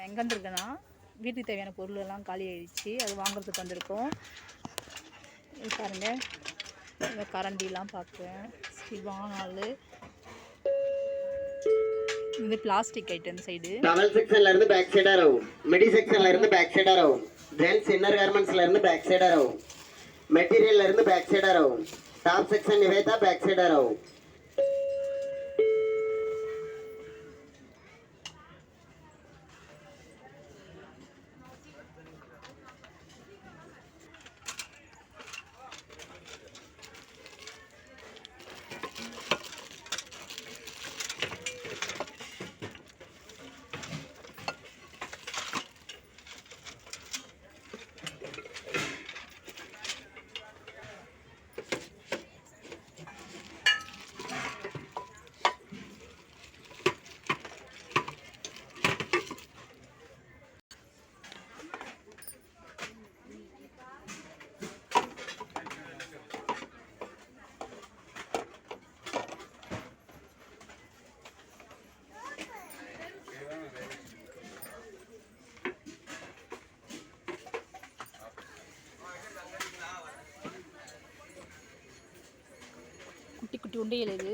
எங்கே வந்துருக்குன்னா வீட்டுக்கு தேவையான பொருள் எல்லாம் காலி ஆயிடுச்சு. அது வாங்குறதுக்கு வந்திருக்கோம். இது பாருங்கள், இந்த கரண்டிலாம் பார்க்குறேன். ஸ்டிவானால் இது பிளாஸ்டிக் ஐட்டம் சைடு. டவல் செக்ஷன்ல இருந்து பேக் சைடா ஆகும். மிடி செக்ஷன்ல இருந்து பேக் சைடா ஆகும். ஜென்ஸ் இன்னர் கார்மெண்ட்ஸ்ல இருந்து பேக் சைடா ஆகும். மெட்டீரியல்ல இருந்து பேக் சைடா ஆகும். டாப் செக்ஷன் நிவேதா பேக் சைடா ஆகும். குட்டி குட்டி உண்டைகள் இது.